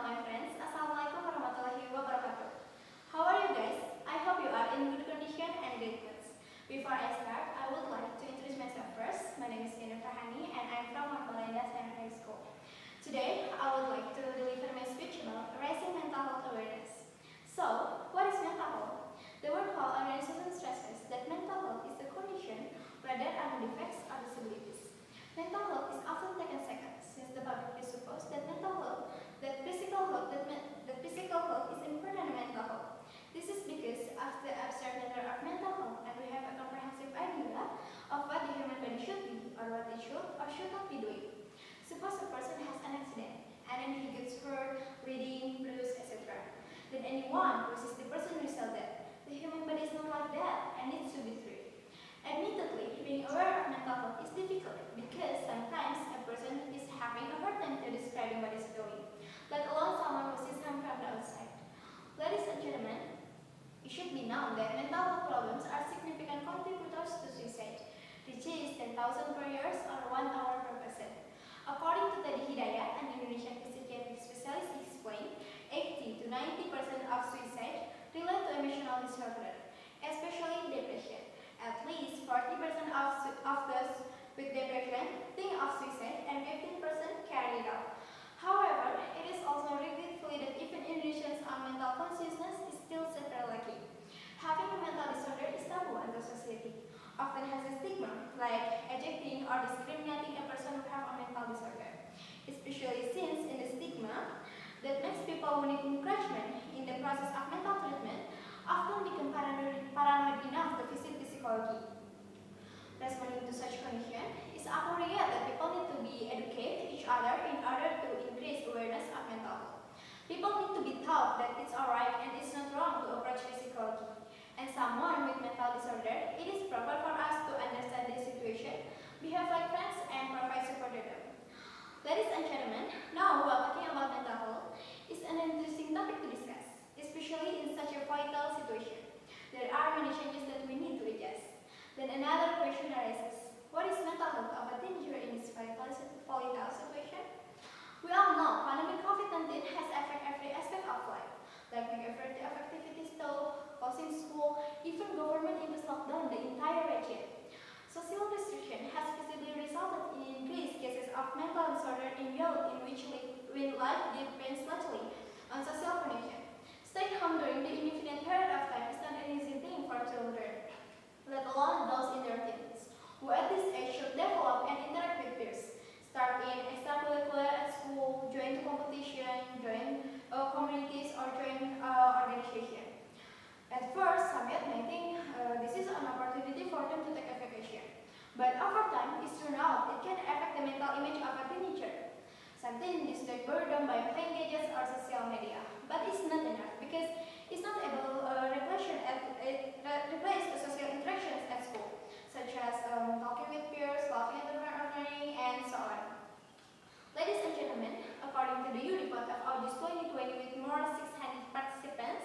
Hello my friends, Assalamualaikum warahmatullahi wabarakatuh. How are you guys? I hope you are in good condition and great moods. Before I start, I would like to introduce myself first. My name is Ghiana and I'm from Mapalenda Secondary School. Today, I would like to deliver my speech about raising mental health awareness. So, what is mental health? The word health organization stresses that mental health is a condition where there are no defects or disabilities. Mental health is often taken second, since the public presupposes that physical health is important in mental health. This is because of the abstract nature of mental health, and we have a comprehensive idea of what the human body should be, or what it should or should not be doing. Suppose a person has an accident, and then he gets hurt, bleeding, bruised, etc. Then anyone who sees the person will tell that the human body is not like that and needs to be treated. Admittedly, being aware of mental health is difficult because sometimes a person is having a hard time describing what is feeling, let alone someone who sees him from the outside. Ladies and gentlemen, it should be known that mental health problems are significant contributors to suicide, which is 10,000 per year or 1 hour per person. According to Teddy Hidayat, an Indonesian psychiatric specialist, explained 80 to 90% of suicide relate to emotional disorder, especially depression. At least 40% of those with depression think of suicide and 15% carry it out. However, it is also regretfully that even Indonesians' mental consciousness is still severely lacking. Having a mental disorder is taboo under society, often has a stigma, like ejecting or discriminating a person who have a mental disorder, especially since in the stigma that makes people who need encouragement in the process of mental treatment often become paranoid enough to visit psychology. Responding to such condition, it's appropriate that people need to be educate each other in order to increase awareness of mental health. People need to be taught that it's alright and it's not wrong to approach psychology. And someone with mental disorder, it is proper for us to understand their situation, behave like friends, and provide support to them. Ladies and gentlemen, now while talking about mental health, is an interesting topic to discuss, especially in such a vital situation. There are many changes that we need to adjust. Then another question arises, what is mental health of a teenager in this vital situation? We all know pandemic COVID-19 has affected every aspect of life, like making everyday activities stopped, closing school, even government imposed lockdown the entire region. Social restriction has visibly resulted in increased cases of mental disorder in youth, in which life depends largely on social connection. Staying home during the indefinite period of time is not an easy thing for children, let alone those in their teens, who at this age should develop and interact with peers, start in extracurricular at school, join competition, join communities, or join organization. At first, some youth may think this is an opportunity for them to take a vacation. But over time, it turns out it can affect the mental image of a teenager. Some teens get burdened by playing gadgets or social media. But it's not enough because it's not able to replace the social interactions at school, such as talking with peers, laughing at the learning, and so on. Ladies and gentlemen, according to the U report of August 2020 with more than 600 participants,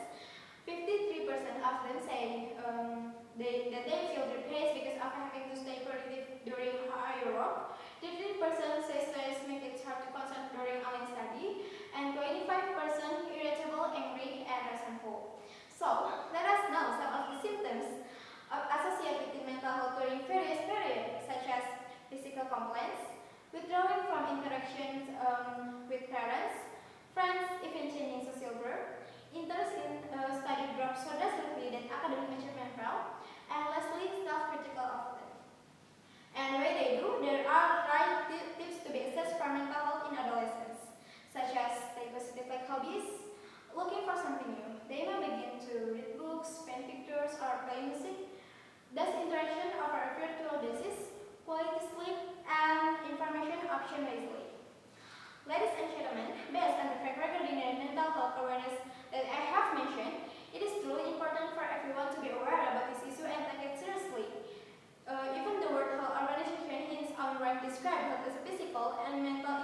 53% of them say that they feel depressed because of having to stay productive during higher work. 13% say stress makes it hard to concentrate during online study, and 25% irritable, angry, and resentful. So, let us know some of the symptoms associated with mental health during various periods, such as physical complaints, withdrawing from interactions with parents, friends, even changing social group, interest in study drops so drastically that academic achievement fell, and lastly, self-critical often. And the way they do, there are right tips to be assessed for mental health in adolescents, such as stay positive like hobbies, looking for something new. They may begin to read books, paint pictures, or play music. Thus, interaction over a virtual basis, quality sleep, and information option wisely. Ladies and gentlemen, based on the fact regarding the mental health awareness that I have mentioned, it is truly important for everyone to be aware about this issue and take it seriously. Even the World Health Organization hints on right described health as physical and mental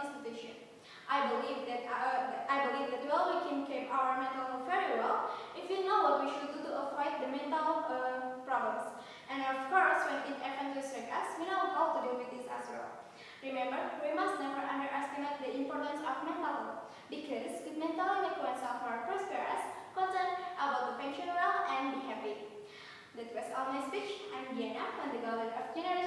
Ghiana on the goal of generous